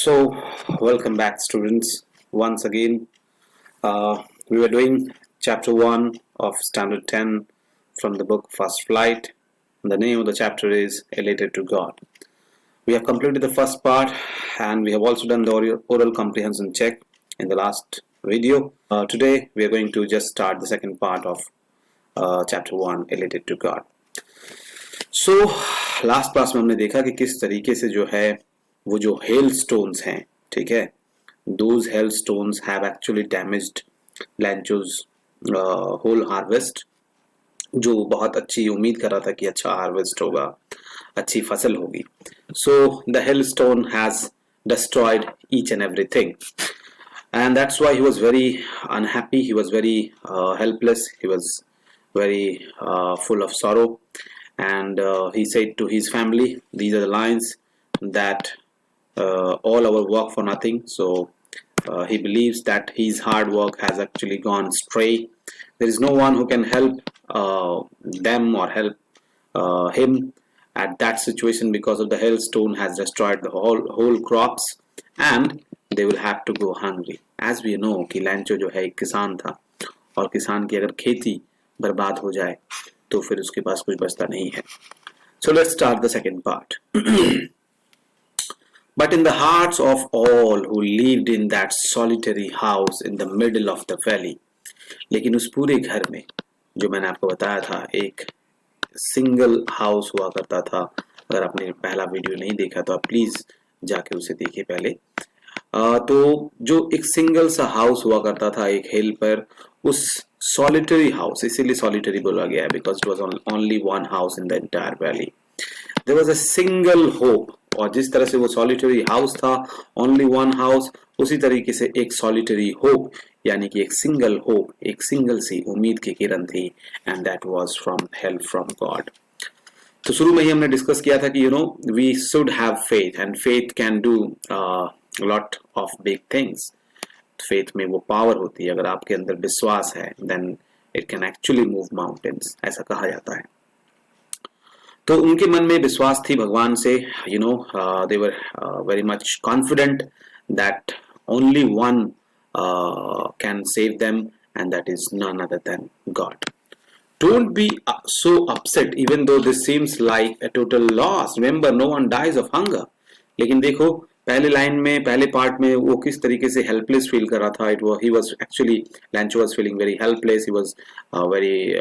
So, welcome back, students. Once again, we were doing chapter 1 of Standard 10 from the book First Flight. The name of the chapter is Elated to God. We have completed the first part and we have also done the oral comprehension check in the last video. Today, we are going to just start the second part of chapter 1, Elated to God. So, last class में हमने देखा कि किस तरीके से जो है वो जो हेल स्टोन्स हैं, ठीक है, those hail stones have actually damaged Lencho's whole harvest, जो बहुत अच्छी उम्मीद कर रहा था कि अच्छा हार्वेस्ट होगा, अच्छी फसल होगी. So the hell stone has destroyed each and everything, and that's why he was very unhappy, he was very helpless, he was very full of sorrow, and he said to his family, these are the lines that all our work for nothing. So he believes that his hard work has actually gone stray. There is no one who can help them or help him at that situation, because of the hailstone has destroyed the whole crops and they will have to go hungry. As we know कि लैंचो जो है एक किसान था, और किसान की अगर खेती बर्बाद हो जाए तो फिर उसके पास कुछ बचता नहीं है. So let's start the second part. But in the hearts of all who lived in that solitary house in the middle of the valley, लेकिन उस पूरे घर में, जो मैंने आपको बताया था, एक सिंगल हाउस हुआ करता था. अगर आपने पहला वीडियो नहीं देखा तो आप प्लीज जाके उसे देखिए पहले. तो जो एक सिंगल सा हाउस हुआ करता था एक हिल पर, उस सॉलिटरी हाउस, इसीलिए सॉलिटरी बोला गया है because it was only one house in the entire valley. There was a single hope, और जिस तरह से वो सॉलिटरी हाउस था, ओनली वन हाउस, उसी तरीके से एक सॉलिटरी होप, यानी कि एक सिंगल होप, एक सिंगल सी उम्मीद की किरण थी, and that was from help from God. तो शुरू में ही हमने डिस्कस किया था कि we should have faith, and faith can do lot of big things. Faith में वो पावर होती है, अगर आपके अंदर विश्वास है then it can actually move mountains, ऐसा कहा जाता है. तो उनके मन में विश्वास थी भगवान से. They were very much confident that only one can save them, and that is none other than God. Don't be so upset even though this seems like a total loss. Remember, no one dies of hunger. लेकिन देखो पहले line में, पहले part में वो किस तरीके से हेल्पलेस फील कर रहा था. he was actually, Lancho was feeling very helpless, he was very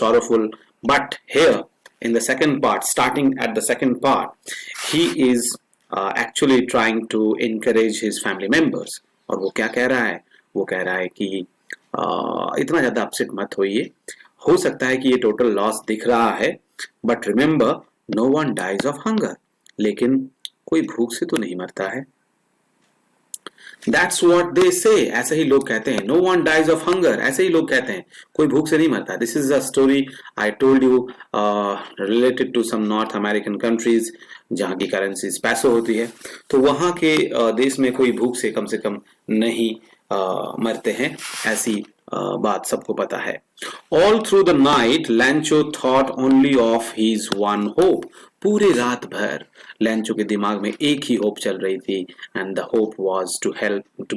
sorrowful. But here in the second part, starting at the second part, he is actually trying to encourage his family members. और वो क्या कह रहा है? वो कह रहा है कि इतना ज्यादा अपसेट मत होइए, हो सकता है कि ये टोटल लॉस दिख रहा है, but remember no one dies of hunger, लेकिन कोई भूख से तो नहीं मरता है. That's what they say. ऐसे ही लोग कहते हैं. No one dies of hunger. ऐसे ही लोग कहते हैं, कोई भूख से नहीं मरता. This is a story I told you related to some North American countries जहाँ की करेंसी पैसो होती है. तो वहाँ के देश में कोई भूख से कम नहीं मरते हैं, ऐसी बात सबको पता है. All through the night, Lancho thought only of his one hope. पूरे रात भर लैंचो के दिमाग में एक ही होप चल रही थी, and the hope was to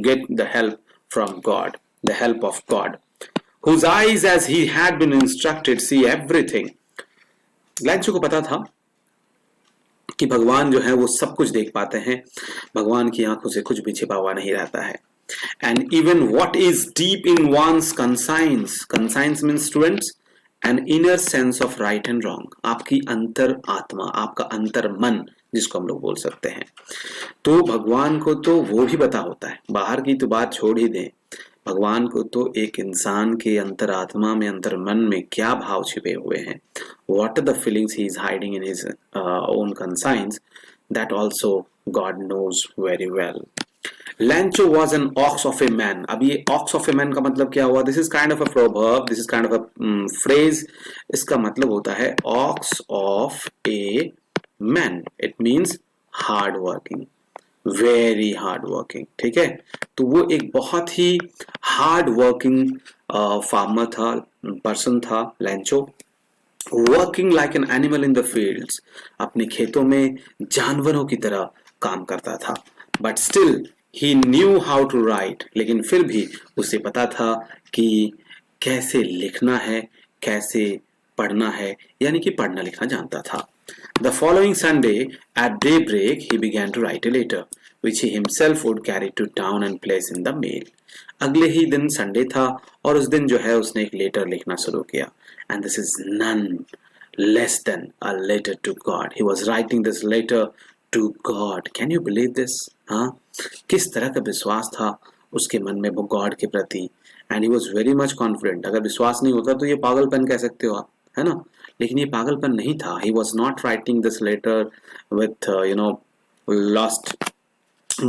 get the help from God, the help of God, whose eyes, as he had been instructed, see everything. लैंचो को पता था कि भगवान जो है वो सब कुछ देख पाते हैं, भगवान की आंखों से कुछ भी छिपा हुआ नहीं रहता है. And even what is deep in one's conscience means, students, an inner sense of right and wrong. आपकी अंतर आत्मा, आपका अंतर मन, जिसको हम लोग बोल सकते हैं. तो भगवान को तो वो भी पता होता है, बाहर की तो बात छोड़ ही दें, भगवान को तो एक इंसान के अंतर आत्मा में, अंतर मन में क्या भाव छिपे हुए हैं, what are the feelings he is hiding in his own conscience, that also God knows very well. Lancho was an ox of a man. अब ये ox of a man का मतलब क्या हुआ? This is kind of a proverb, this is kind of a phrase. इसका मतलब होता है ox of a man. It means hard working, very hard working. ठीक है? तो वो एक बहुत ही hard working farmer था, person था Lancho. Working like an animal in the fields. अपने खेतों में जानवरों की तरह काम करता था. But still he knew how to write, लेकिन फिर भी उसे पता था कि कैसे लिखना है, कैसे पढ़ना है, यानी कि पढ़ना लिखना जानता था. The following Sunday at daybreak he began to write a letter which he himself would carry to town and place in the mail. अगले ही दिन संडे था और उस दिन जो है उसने एक लेटर लिखना शुरू किया. And this is none less than a letter to God. He was writing this letter to God. Can you believe this? हाँ, किस तरह का विश्वास था उसके मन में वो गॉड के प्रति. And he was very much confident. अगर विश्वास नहीं होता तो ये पागलपन कह सकते हो आप, है ना, लेकिन ये पागलपन नहीं था. He was not writing this letter with lost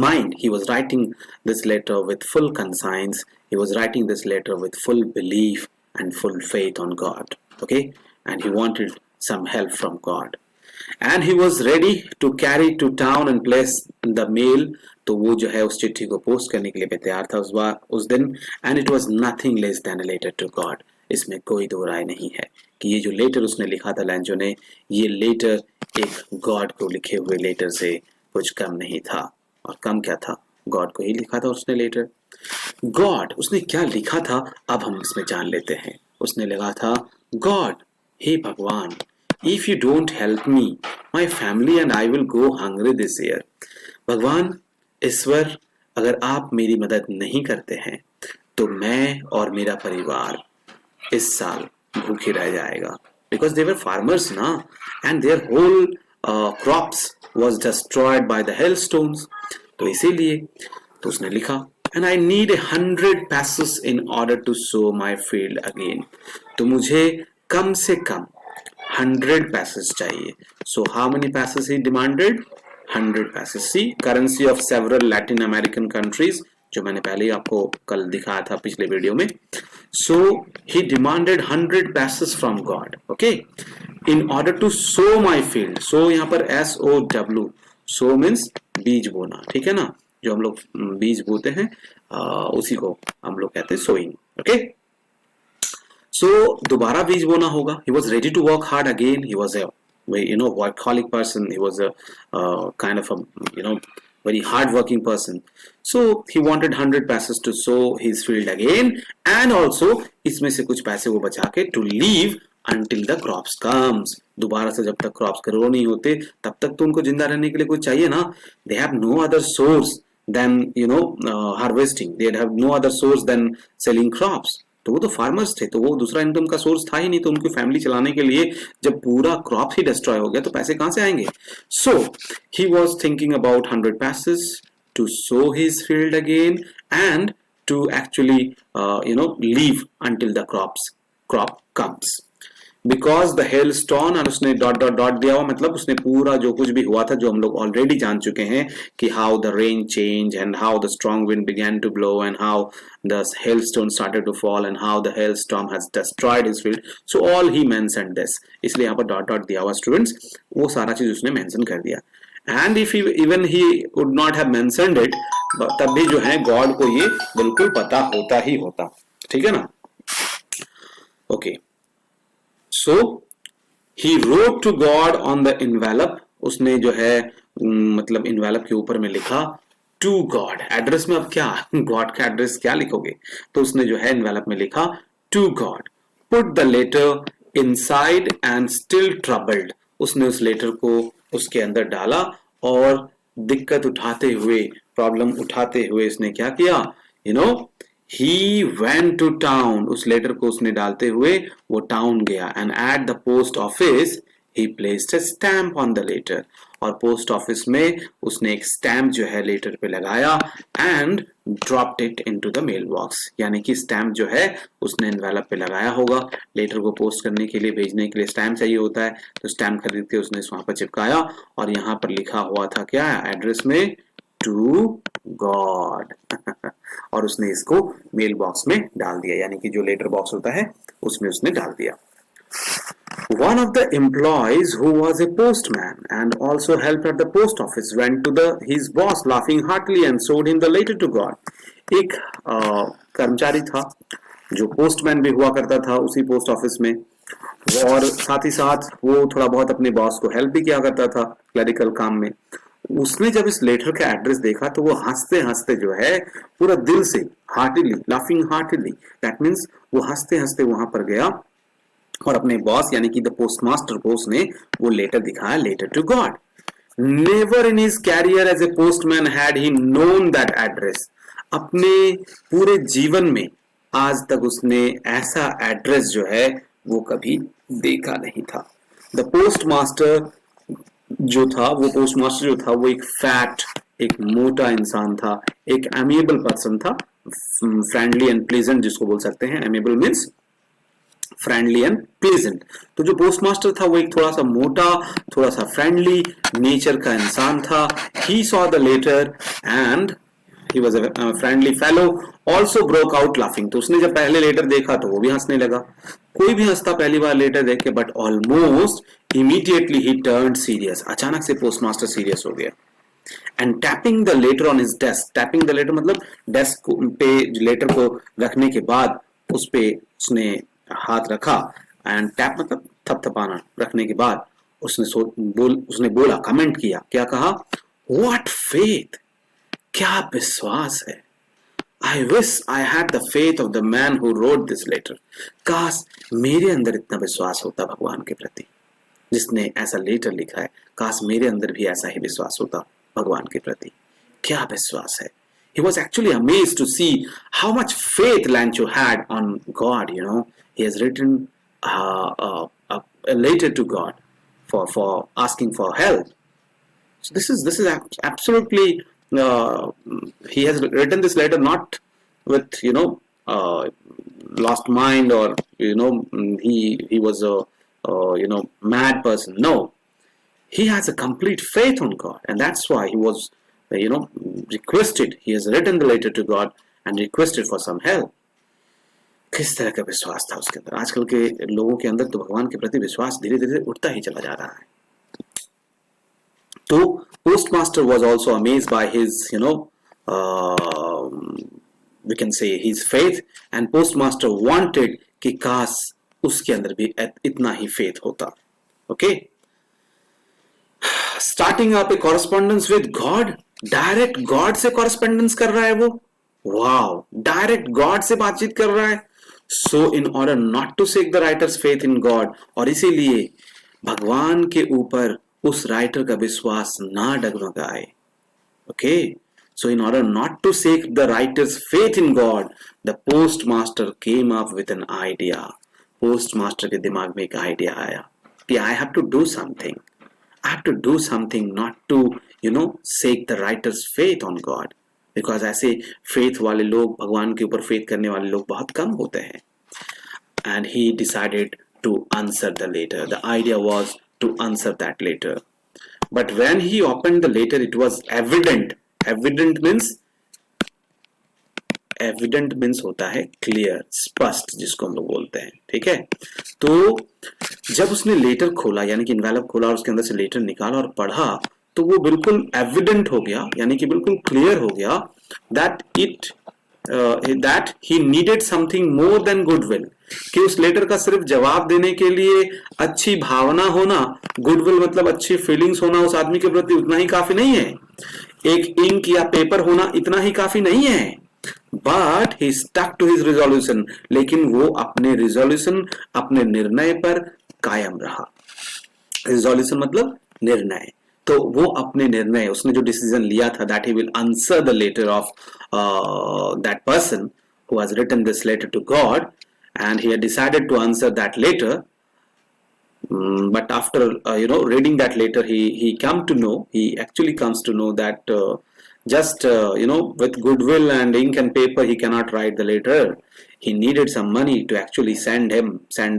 mind. He was writing this letter with full conscience. He was writing this letter with full belief and full faith on God. Okay, and he wanted some help from God, and he was ready to carry to town and place the mail. तो वो जो है उस चिट्ठी को post करने के लिए तैयार था उस दिन. And it was nothing less than a letter to God. इसमें कोई दो राय नहीं है कि ये जो लेटर उसने लिखा था लैंजो ने, ये लेटर एक गॉड को लिखे हुए लेटर से कुछ कम नहीं था. और कम क्या था, गॉड को ही लिखा था उसने लेटर. गॉड, उसने क्या लिखा था अब हम इसमें जान लेते हैं. उसने लिखा था, गॉड, हे भगवान, if you don't help me my family and I will go hungry this year. भगवान ईश्वर, अगर आप मेरी मदद नहीं करते हैं तो मैं और मेरा परिवार इस साल भूखे रह जाएगा. बिकॉज दे वर फार्मर्स ना, and their whole crops was destroyed by the hailstones. तो इसीलिए तो उसने लिखा, and I need 100 passes in order to sow my field again. तो मुझे कम से कम 100 passes चाहिए. So how many passes he demanded? 100 passes. See, currency of several Latin American countries, जो मैंने पहले ही आपको कल दिखाया था पिछले वीडियो में. So he demanded 100 passes from God. Okay, in order to sow my field. So यहाँ पर SOW, sow means बीज बोना, ठीक है ना, जो हम लोग बीज बोते हैं उसी को हम लोग कहते हैं sowing. Okay, so दोबारा बीज बोना होगा. He was ready to work hard again. He was a workaholic person. He was a kind of a very hard-working person. So he wanted 100 passes to sow his field again, and also इसमें से कुछ पैसे वो बचा के to leave until the crops comes. दोबारा से जब तक क्रॉप्स ग्रो नहीं होते तब तक तो उनको जिंदा रहने के लिए कुछ चाहिए ना. They have no other source than harvesting. They have no other source than selling crops. तो वो तो फार्मर्स थे, तो वो दूसरा इनकम का सोर्स था ही नहीं. तो उनकी फैमिली चलाने के लिए जब पूरा क्रॉप ही डिस्ट्रॉय हो गया तो पैसे कहां से आएंगे. So he was thinking about 100 passes to sow his field again and to actually leave until the crop comes. Because the hailstone, और उसने डॉट डॉट डॉट दिया हुआ, मतलब उसने पूरा जो कुछ भी हुआ था जो हम लोग ऑलरेडी जान चुके हैं कि how the rain change and how the strong wind began to blow and how the hailstone started to fall and how the hailstorm has destroyed his field. So all he mentioned this. इसलिए यहाँ पर dot dot दिया हुआ students, वो सारा चीज उसने mention कर दिया. And if even he would not have mentioned it, तब भी जो है गॉड को ये बिल्कुल पता होता ही होता. ठीक है ना. Okay, So he wrote to God on the envelope. उसने जो है मतलब envelope के ऊपर में लिखा to God. एड्रेस में अब क्या, गॉड का एड्रेस क्या लिखोगे, तो उसने जो है envelope में लिखा to God. Put the letter inside and still troubled. उसने उस लेटर को उसके अंदर डाला और दिक्कत उठाते हुए, प्रॉब्लम उठाते हुए उसने क्या किया, He went to town. उस लेटर को उसने डालते हुए वो टाउन गया. And at the post office he placed a stamp on the letter. और पोस्ट ऑफिस में उसने एक स्टैम्प जो है लेटर पे लगाया and dropped it into the mailbox. यानी कि स्टैम्प जो है उसने एनवेलप पे लगाया होगा. लेटर को पोस्ट करने के लिए, भेजने के लिए स्टैम्प चाहिए होता है, तो स्टैम्प खरीद के उसने वहां पर चिपकाया और यहाँ पर लिखा हुआ था क्या एड्रेस में, टू गॉड. और उसने इसको मेल बॉक्स में डाल दिया, यानी कि जो लेटर बॉक्स होता है उसमें उसने डाल दिया. One of the employees, who was a postman and also helped at the post office, went to his boss laughing heartily and showed him the letter to God. एक कर्मचारी था जो पोस्टमैन भी हुआ करता था उसी पोस्ट ऑफिस में, और साथ ही साथ वो थोड़ा बहुत अपने बॉस को हेल्प भी किया करता था क्लरिकल काम में. उसने जब इस लेटर का एड्रेस देखा तो वो हंसते हंसते जो है पूरा दिल से, heartily, laughing heartily, that means वो हंसते हंसते वहां पर गया और अपने बॉस यानी कि द पोस्टमास्टर को उसने वो लेटर दिखाया, letter to God. Never in his career as a postman had he known that address. अपने पूरे जीवन में आज तक उसने ऐसा एड्रेस जो है वो कभी देखा नहीं था. द पोस्टमास्टर जो था वो एक फैट, एक मोटा इंसान था, एक एमिएबल पर्सन था, फ्रेंडली एंड प्लीजेंट जिसको बोल सकते हैं. Amiable means friendly and pleasant. तो जो पोस्टमास्टर था वो एक थोड़ा सा मोटा, थोड़ा सा फ्रेंडली नेचर का इंसान था. He saw the letter and he was a friendly fellow, also broke out laughing. तो उसने जब पहले लेटर देखा तो वो भी हंसने लगा. कोई भी हंसता पहली बार लेटर देख के, but almost immediately he turned serious. अचानक से पोस्टमास्टर सीरियस हो गया. And tapping the letter on his desk, tapping the letter मतलब डेस्क पे लेटर को रखने के बाद उस पे उसने हाथ रखा, and tap मतलब थपथपाना, रखने के बाद उसने बोला, कमेंट किया, क्या कहा? What faith! क्या विश्वास है. I wish I had the faith of the man who wrote this letter. काश मेरे अंदर इतना विश्वास होता भगवान के प्रति जिसने ऐसा लेटर लिखा है. काश मेरे अंदर भी ऐसा ही विश्वास होता भगवान के प्रति. क्या विश्वास है. He was actually amazed to see how much faith Lancho had on God. You know, he has written a letter to God for asking for help. So this is absolutely. He has written this letter not with lost mind, or he was a mad person. No, he has a complete faith on God, and that's why he was requested. He has written the letter to God and requested for some help. किस तरह का विश्वास था उसके अंदर. आजकल के लोगों के अंदर तो भगवान के प्रति विश्वास धीरे धीरे उठता ही चला जा रहा है. तो postmaster was also amazed by his we can say his faith, and postmaster wanted कि काश उसके अंदर भी इतना ही faith होता. Okay, starting up a correspondence with God. Direct God से correspondence कर रहा है वो. wow, डायरेक्ट गॉड से बातचीत कर रहा है. so in order not to shake the writer's faith in God, और इसीलिए भगवान के ऊपर उस राइटर का विश्वास ना डगमगाए. Okay, so in order not to shake the writer's faith in God, the postmaster came up with an idea. Postmaster के दिमाग में एक आइडिया आया कि I have to do something. I have to do something not to shake the writer's faith on God, because ऐसे faith वाले लोग, भगवान के ऊपर faith करने वाले लोग बहुत कम होते हैं. And he decided to answer the letter. The idea was to answer that letter. But when he opened the letter, it was evident. Evident means होता है clear, स्पष्ट, जिसको हम लोग बोलते हैं. ठीक है. तो जब उसने लेटर खोला, यानी कि इन्वेलप खोला और उसके अंदर से लेटर निकाला और पढ़ा, तो वो बिल्कुल एविडेंट हो गया, यानी कि बिल्कुल क्लियर हो गया that he needed something more than goodwill. कि उस लेटर का सिर्फ जवाब देने के लिए अच्छी भावना होना, गुडविल मतलब अच्छी फीलिंग्स होना उस आदमी के प्रति, उतना ही काफी नहीं है. एक इंक या पेपर होना इतना ही काफी नहीं है. But he stuck to his resolution. लेकिन वो अपने रिजोल्यूशन, अपने निर्णय पर कायम रहा. रिजोल्यूशन मतलब निर्णय. तो वो अपने निर्णय, उसने जो डिसीजन लिया था, that he will answer the letter of that person who has written this letter to God, and he had decided to answer that letter. But after reading that letter, he actually comes to know that just with goodwill and ink and paper he cannot write the letter. He needed some money to actually send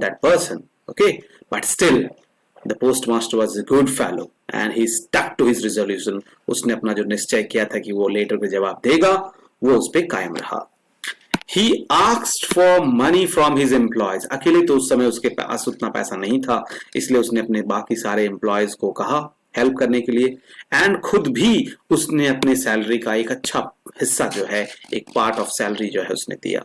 that person. Okay, but still the postmaster was a good fellow and he stuck to his resolution. उसने अपना जो निश्चय किया था कि वो letter पे जवाब देगा, वो उस पे कायम रहा. He asked for money from his employees. अकेले तो उस समय उसके पास उतना पैसा नहीं था, इसलिए उसने अपने बाकी सारे एम्प्लॉयज को कहा हेल्प करने के लिए, एंड खुद भी उसने अपने सैलरी का एक अच्छा हिस्सा जो है, एक पार्ट ऑफ सैलरी जो है उसने दिया.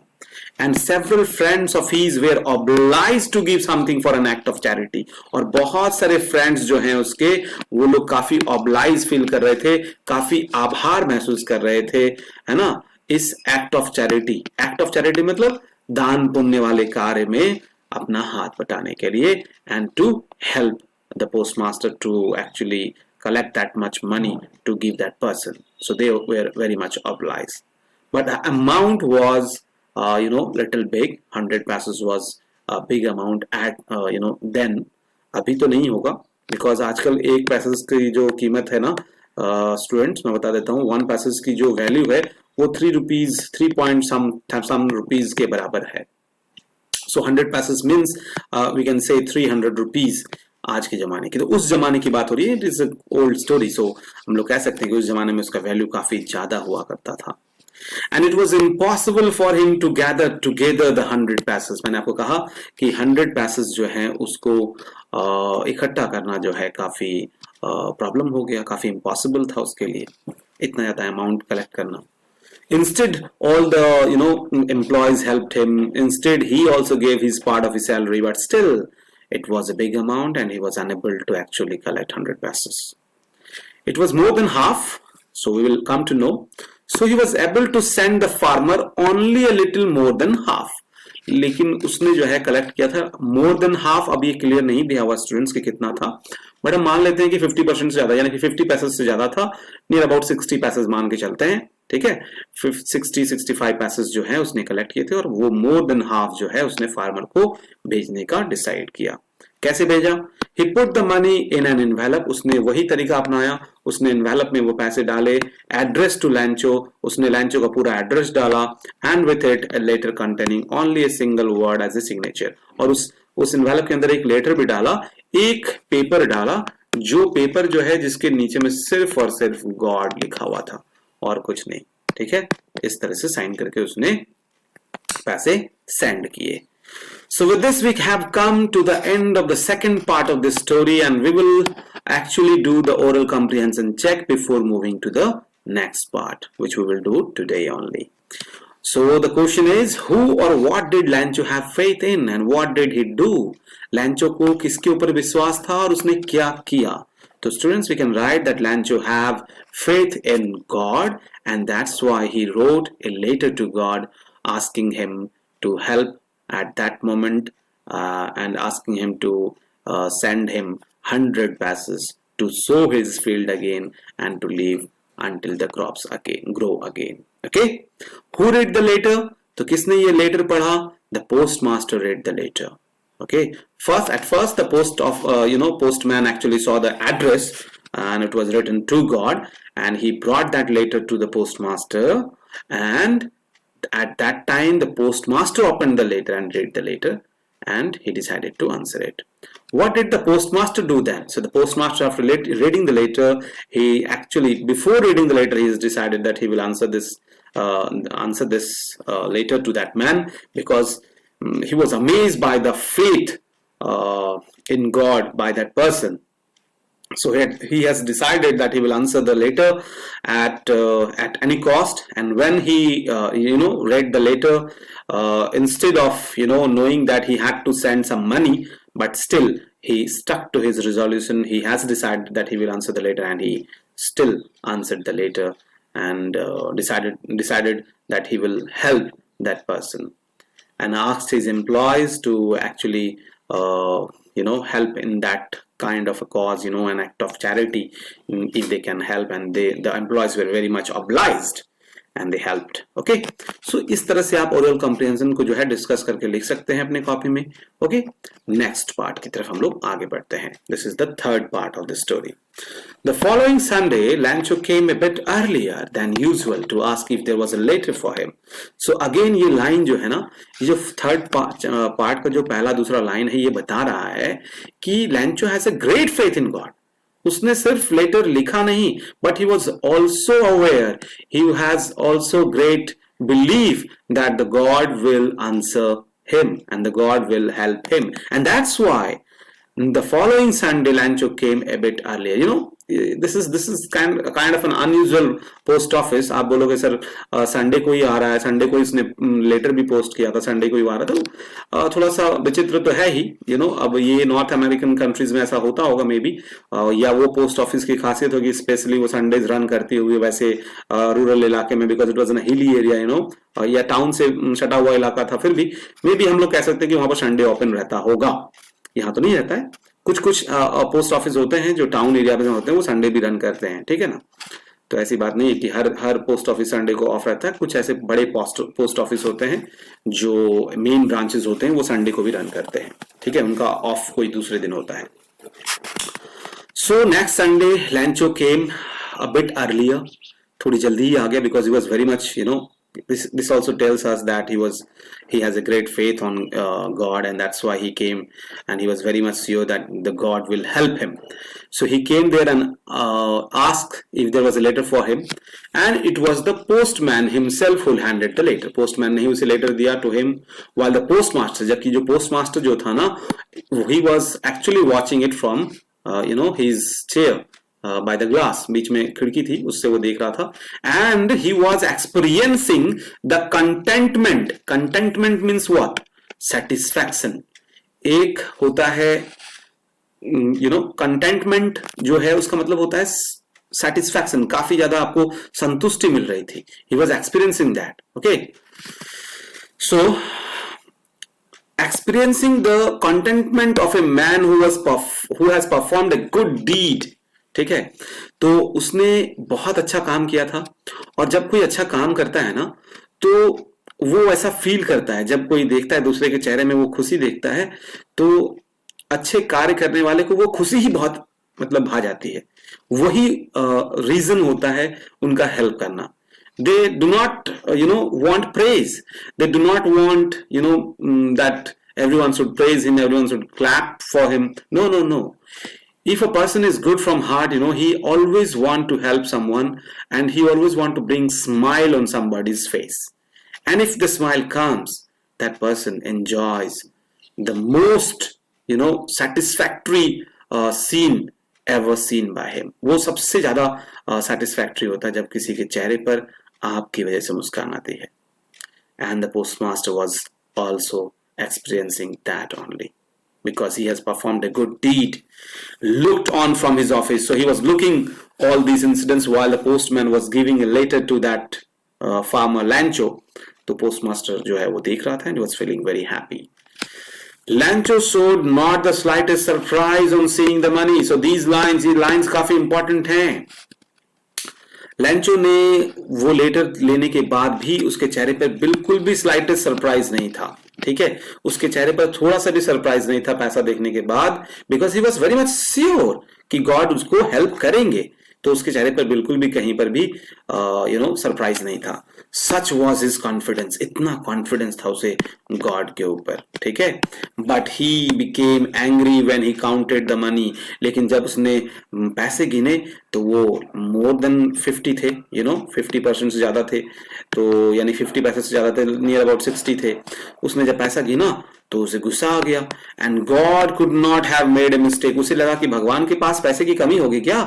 and several friends of his were obliged to give something for an act of charity. और बहुत सारे friends जो हैं उसके, वो लोग काफी obliged feel कर रहे थे, काफी आभार महसूस कर रहे थे, है ना, इस act of charity. Act of charity मतलब दान पुण्य वाले कार्य में अपना हाथ बटाने के लिए, and to help the postmaster to actually collect that much money to give that person. So they were very much obliged. But the amount was, little big. 100 pesos was a big amount at, then. अभी तो नहीं होगा, because आजकल एक पैसेस की जो कीमत है ना, स्टूडेंट्स मैं बता देता हूँ, 1 पैसेस की जो वैल्यू है वो 3 रुपीज 3 पॉइंट सम रुपीज के बराबर है. So 100 pesos means we can say 300 rupees आज के जमाने की. तो उस जमाने की बात हो रही है. It is old story. So हम लोग कह सकते हैं कि उस जमाने में उसका वैल्यू काफी ज्यादा हुआ करता था. And it was impossible for him to gather together the 100 pesos. मैंने आपको कहा कि 100 pesos जो है उसको इकट्ठा करना जो है काफी प्रॉब्लम हो गया, काफी इम्पॉसिबल था उसके लिए इतना ज्यादा अमाउंट कलेक्ट करना. Instead, all the employees helped him. Instead, he also gave his part of his salary, but still, it was a big amount, and he was unable to actually collect 100 pesos. It was more than half, so we will come to know. So he was able to send the farmer only a little more than half. लेकिन उसने जो है collect किया था more than half. अब ये clear नहीं दिया हुआ स्टूडेंट्स कि कितना था, बट हम मान लेते हैं कि 50% से ज्यादा, यानी कि 50 पैसे से ज्यादा था. नियर अबाउट 60 पैसे मान के चलते हैं, ठीक है. 60-65 पैसेस जो है उसने कलेक्ट किए थे, और वो मोर देन हाफ जो है उसने फार्मर को भेजने का डिसाइड किया. कैसे भेजा? He put the money in an envelope. उसने वही तरीका अपनाया. उसने envelope में वो पैसे डाले. Address to Lancho. उसने Lancho का पूरा एड्रेस डाला. And with it a letter containing only a single word as a signature. और उस envelope के अंदर एक लेटर भी डाला, एक पेपर डाला, जो पेपर जो है जिसके नीचे में सिर्फ और सिर्फ गॉड लिखा हुआ था और कुछ नहीं. ठीक है, इस तरह से साइन करके उसने पैसे सेंड किए. So with this we have come to the end of the second part of this story, and we will actually do the oral comprehension check before moving to the next part, which we will do today only. So the question is, who or what did Lancho have faith in, and what did he do? Lancho को किसके ऊपर विश्वास था और उसने क्या किया? So students, we can write that Lancho have faith in God, and that's why he wrote a letter to God asking him to help at that moment, and asking him to send him 100 pesos to sow his field again and to leave until the crops again grow again. Okay, who read the letter? तो किसने ये letter पढ़ा? The postmaster read the letter. Okay, at first the postman actually saw the address, and it was written to God, and he brought that letter to the postmaster, and at that time the postmaster opened the letter and read the letter, and he decided to answer it. What did the postmaster do then? So the postmaster, after reading the letter, he actually, before reading the letter, he has decided that he will answer this letter to that man, because he was amazed by the faith in God by that person. So he has decided that he will answer the letter at any cost. And when he read the letter, instead of knowing that he had to send some money, but still he stuck to his resolution. He has decided that he will answer the letter, and he still answered the letter, and decided that he will help that person, and asked his employees to actually help in that kind of a cause, an act of charity, if they can help. And the employees were very much obliged, and they helped. Okay, so इस तरह से आप oral comprehension को जो है discuss करके लिख सकते हैं अपने कॉपी में. Okay, next part की तरफ हम लोग आगे बढ़ते हैं. This is the third part of the story. The following Sunday, Lancho came a bit earlier than usual to ask if there was a letter for him. So again ये line जो है ना, ये जो थर्ड पार्ट का जो पहला दूसरा लाइन है, ये बता रहा है कि Lancho has a great faith in God. उसने सिर्फ लेटर लिखा नहीं, but he was also aware, he has also great belief that the God will answer him and the God will help him. And that's why the following Sunday Lancho came a bit earlier. This is kind of N unusual post office. आप बोलोगे sir Sunday को ही आ रहा है, Sunday को इसने letter भी post किया था, संडे को ही आ रहा था, तो थोड़ा सा विचित्र तो है ही, अब ये नॉर्थ अमेरिकन कंट्रीज में ऐसा होता होगा मे बी, या वो पोस्ट ऑफिस की खासियत होगी स्पेशली वो संडेज रन करती हुई वैसे रूरल इलाके में, because it was an hilly area, या टाउन से सटा हुआ इलाका था, फिर भी मे बी हम लोग कह सकते हैं कि वहां पर संडे ओपन रहता होगा। यहाँ तो नहीं रहता है, कुछ पोस्ट ऑफिस होते हैं जो टाउन एरिया में होते हैं वो संडे भी रन करते हैं, ठीक है ना। तो ऐसी बात नहीं है कि हर पोस्ट ऑफिस संडे को ऑफ रहता है, कुछ ऐसे बड़े पोस्ट ऑफिस होते हैं जो मेन ब्रांचेस होते हैं वो संडे को भी रन करते हैं, ठीक है, उनका ऑफ कोई दूसरे दिन होता है। So next Sunday लैंचो came a bit earlier, थोड़ी जल्दी ही आ गया, because he was very much this also tells us that he has a great faith on God, and that's why he came, and he was very much sure that the God will help him. So he came there and asked if there was a letter for him, and it was the postman himself who handed the letter. Postman ने ही उसे letter दिया to him, while the postmaster, जबकि जो postmaster जो था ना, he was actually watching it from his chair. By the glass, बीच में खिड़की थी, उससे वो देख रहा था, and he was experiencing the contentment. Contentment means what? Satisfaction. एक होता है कंटेंटमेंट जो है उसका मतलब होता है सेटिस्फैक्शन, काफी ज्यादा आपको संतुष्टि मिल रही थी। ही was experiencing that, okay. So experiencing the contentment of a man who has performed a good deed, ठीक है, तो उसने बहुत अच्छा काम किया था, और जब कोई अच्छा काम करता है ना तो वो ऐसा फील करता है, जब कोई देखता है दूसरे के चेहरे में वो खुशी देखता है, तो अच्छे कार्य करने वाले को वो खुशी ही बहुत मतलब भा जाती है, वही रीजन होता है उनका हेल्प करना। They do not want praise. They do not want that everyone should praise him, everyone should clap for him. No. If a person is good from heart, he always want to help someone, and he always want to bring smile on somebody's face. And if the smile comes, that person enjoys the most satisfactory scene ever seen by him. वो सबसे ज्यादा satisfactory होता है जब किसी के चेहरे पर आपकी वजह से मुस्कान आती है। And the postmaster was also experiencing that only, because he has performed a good deed, looked on from his office. So he was looking all these incidents while the postman was giving a letter to that farmer Lancho. तो postmaster जो है वो देख रहा था, and he was feeling very happy. Lancho showed not the slightest surprise on seeing the money. So these lines काफी important हैं। लैंचो ने वो लेटर लेने के बाद भी उसके चेहरे पर बिल्कुल भी स्लाइटेस्ट सरप्राइज नहीं था, ठीक है, उसके चेहरे पर थोड़ा सा भी सरप्राइज नहीं था पैसा देखने के बाद, because he was very much sure कि गॉड उसको हेल्प करेंगे, तो उसके चेहरे पर बिल्कुल भी कहीं पर भी सरप्राइज नहीं था। सच वॉज हिज कॉन्फिडेंस, इतना कॉन्फिडेंस था उसे गॉड के ऊपर, ठीक है। But he became angry when he counted the money, लेकिन जब उसने पैसे गिने तो वो मोर देन 50 थे, 50% से ज्यादा थे, तो यानी 50 पैसे से ज्यादा थे, नियर अबाउट 60 थे। उसने जब पैसा गिना तो उसे गुस्सा आ गया, and God could not have made a mistake. उसे लगा कि भगवान के पास पैसे की कमी होगी क्या,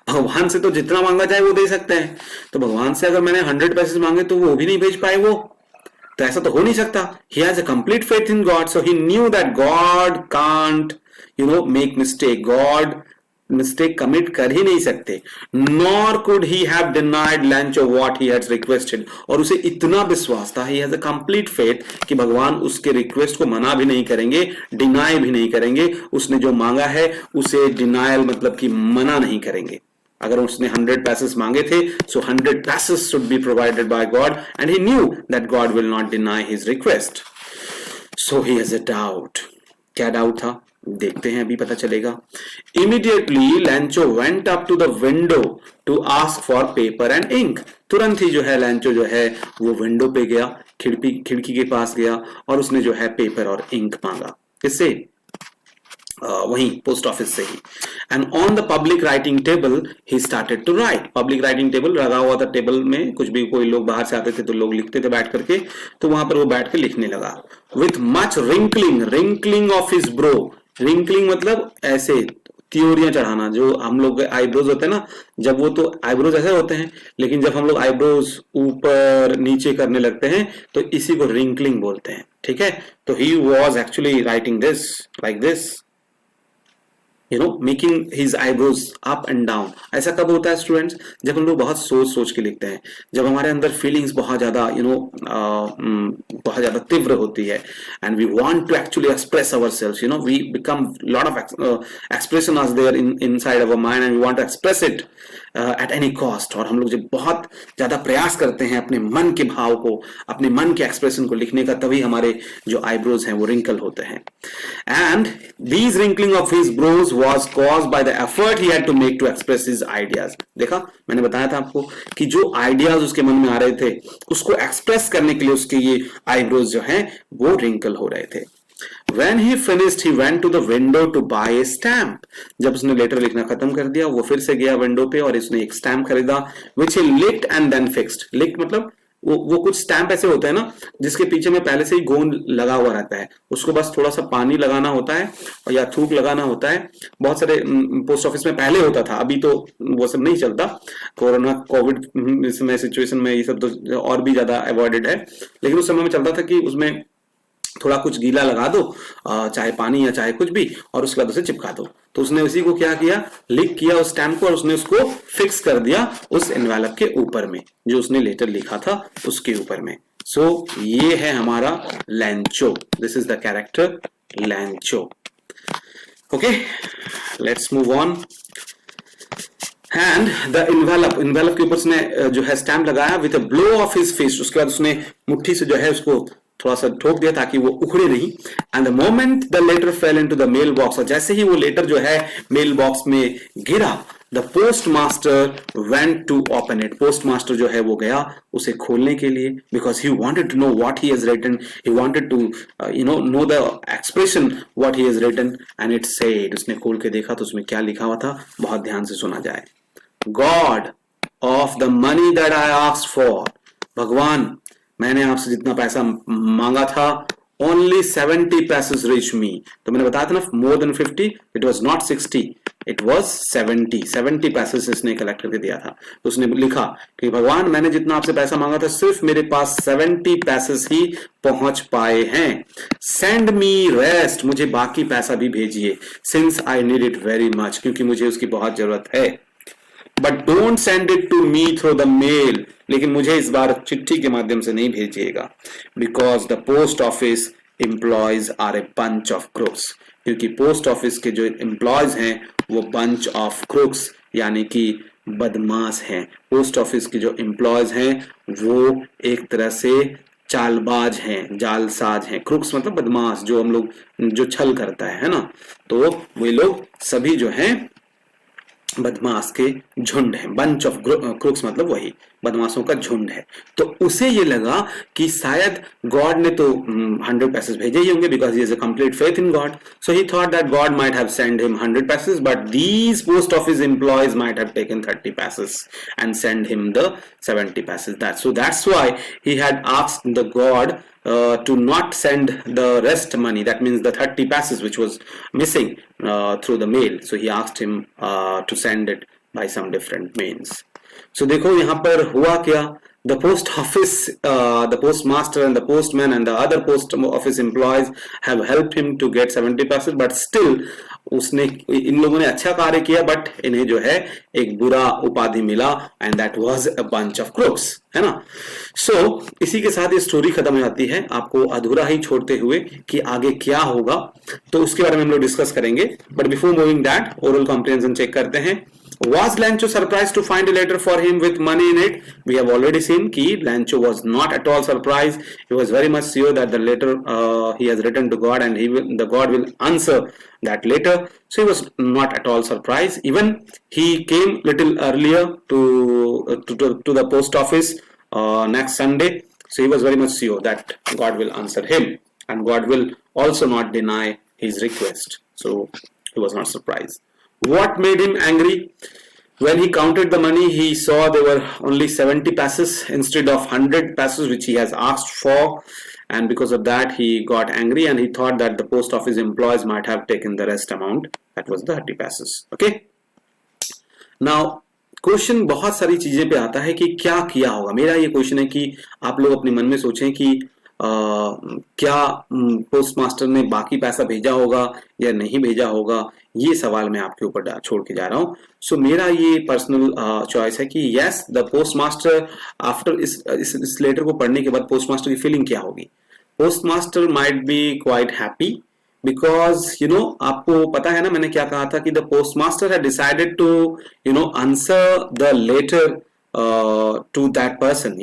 भगवान से तो जितना मांगा जाए वो दे सकते हैं, तो भगवान से अगर मैंने 100 पैसे मांगे तो वो भी नहीं भेज पाए, वो तो ऐसा तो हो नहीं सकता। ही has a complete faith in God, so he knew that God can't make mistake, God mistake commit कर ही नहीं सकते। Nor could he have denied लैंचो what he had requested, और उसे इतना विश्वास था, ही हैज अ कंप्लीट फेथ कि भगवान उसके रिक्वेस्ट को मना भी नहीं करेंगे, डिनाई भी नहीं करेंगे, उसने जो मांगा है उसे डिनायल मतलब कि मना नहीं करेंगे। अगर उसने 100 पैसेस मांगे थे, so 100 pesos should be provided by God, and he knew that God will not deny his request. So he has a doubt. क्या डाउट था देखते हैं, अभी पता चलेगा। Immediately Lencho went up to the window to ask for paper and ink. तुरंत ही जो है लैंचो जो है वो विंडो पे गया, खिड़की के पास गया, और उसने जो है पेपर और इंक मांगा। किससे? वहीं पोस्ट ऑफिस से ही। And on the public writing table he started to write. Public writing table लगा हुआ था, टेबल में कुछ भी कोई लोग बाहर से आते थे तो लोग लिखते थे बैठ करके, तो वहां पर वो बैठ के लिखने लगा। With much wrinkling of his bro. Wrinkling मतलब ऐसे त्योरियां चढ़ाना, जो हम लोग आईब्रोज होते हैं ना, जब वो तो आईब्रोज ऐसे होते हैं, लेकिन जब हम लोग आईब्रोज ऊपर नीचे करने लगते हैं तो इसी को रिंकलिंग बोलते हैं, ठीक है। तो he was actually writing this like this, making his eyebrows up and down. ऐसा कब होता है स्टूडेंट्स? जब हम लोग बहुत सोच सोच के लिखते हैं, जब हमारे अंदर फीलिंग्स बहुत ज्यादा बहुत ज्यादा तीव्र होती है, and we want to actually express our self, we become lot of expression are there inside our mind and we want to express it at any cost. और हम लोग जब बहुत ज्यादा प्रयास करते हैं अपने मन के भाव को, अपने मन के एक्सप्रेशन को लिखने का, तभी हमारे जो आईब्रोज हैं वो रिंकल होते हैं। And these wrinkling of his brows was caused by the effort he had to make to express his ideas। देखा, मैंने बताया था आपको कि जो आइडियाज उसके मन में आ रहे थे उसको एक्सप्रेस करने के लिए उसके ये आईब्रोज जो हैं वो रिंकल हो रहे थे। When he finished, he went to the window to buy a stamp। जब उसने लेटर लिखना खत्म कर दिया, वो फिर से गया विंडो पे और इसने एक स्टैम्प खरीदा, which he licked and then fixed। लिक मतलब वो कुछ स्टैम्प ऐसे होते हैं ना जिसके पीछे में पहले से ही गोंद लगा हुआ रहता है, उसको बस थोड़ा सा पानी लगाना होता है और या थूक लगाना होता है। बहुत सारे पोस्ट ऑफिस में पहले होता था, अभी तो वो सब नहीं चलता, कोरोना कोविड इसमें सिचुएशन में ये सब तो और भी ज्यादा अवॉइडेड है, लेकिन उस समय में चलता था कि उसमें थोड़ा कुछ गीला लगा दो, चाहे पानी या चाहे कुछ भी, और उसके बाद उसे चिपका दो। तो उसने उसी को क्या किया, लिख किया उस स्टैम्प को और उसने उसको फिक्स कर दिया उस एनवेलप के ऊपर में, जो उसने लेटर लिखा था उसके ऊपर में। सो ये है हमारा Lencho, this is the character Lencho. Okay, let's move on. And the envelope के ऊपर उसने जो है स्टैम्प लगाया with a blow of his fist, उसके बाद उसने मुट्ठी से जो है उसको थोड़ा सा ठोक दिया ताकि वो उखड़े नहीं। And the moment the letter fell into the mail box, और जैसे ही वो लेटर जो है मेल बॉक्स में गिरा, the post master went to open it, post master जो है वो गया उसे खोलने के लिए, because he wanted to know what he has written, he wanted to know the expression what he has written. And it said, उसने खोल के देखा तो उसमें क्या लिखा हुआ था, बहुत ध्यान से सुना जाए। God of the money that I asked for, भगवान मैंने आपसे जितना पैसा मांगा था, ओनली 70 पैसेस रीच मी। तो मैंने बताया था ना, more than 50, it was not 60, it was 70 पैसेस इसने कलेक्ट करके दिया था। तो उसने लिखा कि भगवान मैंने जितना आपसे पैसा मांगा था सिर्फ मेरे पास 70 पैसेस ही पहुंच पाए हैं। सेंड मी रेस्ट, मुझे बाकी पैसा भी भेजिए, since I need it very much, क्योंकि मुझे उसकी बहुत जरूरत है। But don't send it to me through the mail, लेकिन मुझे इस बार चिट्ठी के माध्यम से नहीं भेजिएगा, because the post office employees are a bunch of crooks, क्योंकि पोस्ट ऑफिस के जो एम्प्लॉयज हैं वो बंच ऑफ क्रूक्स यानी कि बदमाश हैं। पोस्ट ऑफिस के जो एम्प्लॉयज हैं वो एक तरह से चालबाज हैं, जालसाज हैं। क्रूक्स मतलब बदमाश, जो हम लोग जो छल करता है ना, तो वे लोग सभी जो हैं बदमाश के झुंड है। बंच ऑफ क्रूक्स मतलब वही बदमाशों का झुंड है। तो उसे ये लगा कि शायद गॉड ने तो 100 पैसेस भेजे ही होंगे, because he has a complete faith in God. So he thought that God might have send him 100 pesos, but these post office employees might have taken 30 pesos and send him the 70 pesos. So that's why he had asked the God to not send the rest money, that means the 30 passes which was missing through the mail. So he asked him to send it by some different means. So देखो यहाँ पर हुआ क्या, the post office, the postmaster and the postman and the other post office employees have helped him to get 70 passes, but still उसने, इन लोगों ने अच्छा कार्य किया, बट इन्हें जो है एक बुरा उपाधि मिला, and that was a bunch of crooks, है ना। सो इसी के साथ ये स्टोरी खत्म हो जाती है, आपको अधूरा ही छोड़ते हुए कि आगे क्या होगा तो उसके बारे में हम लोग डिस्कस करेंगे। But before moving that, oral comprehension check करते हैं। Was Lancho surprised to find a letter for him with money in it? We have already seen कि Lancho was not at all surprised. He was very much sure that the letter he has written to God and the God will answer that letter. So he was not at all surprised. Even he came little earlier to the post office next Sunday. So he was very much sure that God will answer him and God will also not deny his request. So he was not surprised. What made him angry? When he counted the money, he saw there were only 70 passes instead of 100 passes which he has asked for, and because of that he got angry and he thought that the post office employees might have taken the rest amount, that was the 30 paise. Okay, now question बहुत सारी चीजें पे आता है कि क्या किया होगा. मेरा ये क्वेश्चन है कि आप लोग अपने मन में सोचें कि क्या पोस्ट मास्टर ने बाकी पैसा भेजा होगा या नहीं भेजा होगा. ये सवाल मैं आपके ऊपर छोड़ के जा रहा हूं. सो मेरा ये पर्सनल चॉइस है कि yes, the post master after इस लेटर को पढ़ने के बाद पोस्ट मास्टर की फीलिंग क्या होगी. Post master might be quite happy because आपको पता है ना मैंने क्या कहा था कि the postmaster had decided to answer the letter to that person,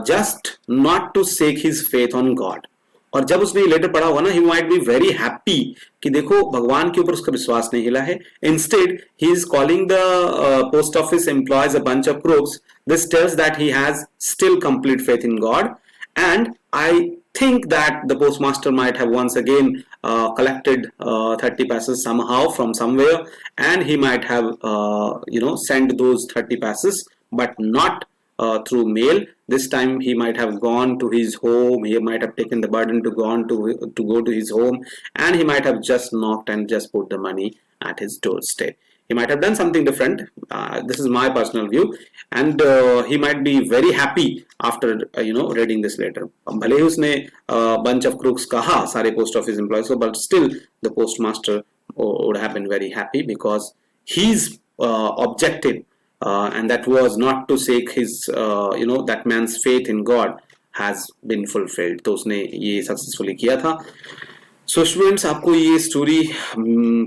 just not to shake his faith on God. और जब उसने ये लेटर पढ़ा होगा ना, he might be very happy कि देखो भगवान के ऊपर उसका विश्वास नहीं हिला है. Instead he is calling the post office employees a bunch of crooks. This tells that he has still complete faith in God, and I think that the postmaster might have once again collected 30 paise somehow from somewhere, and he might have sent those 30 paise, but not through mail. This time he might have gone to his home. He might have taken the burden to go to his home, and he might have just knocked and just put the money at his doorstep. He might have done something different. This is my personal view, and he might be very happy after reading this letter. भले ही उसने bunch of crooks कहा सारे post office employees को, but still the postmaster would have been very happy because his objective and that was not to shake his that man's faith in God has been fulfilled. तो उसने ये successfully किया था. So students, आपको ये story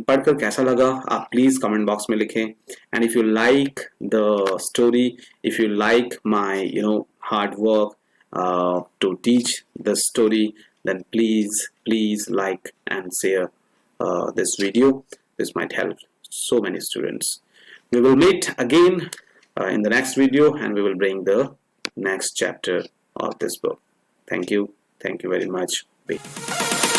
पढ़कर कैसा लगा आप प्लीज कमेंट बॉक्स में लिखें. And if you like the story, if you like my hard work to teach the story, then please like and share this video. This might help so many students. We will meet again in the next video, and we will bring the next chapter of this book. Thank you very much. Bye.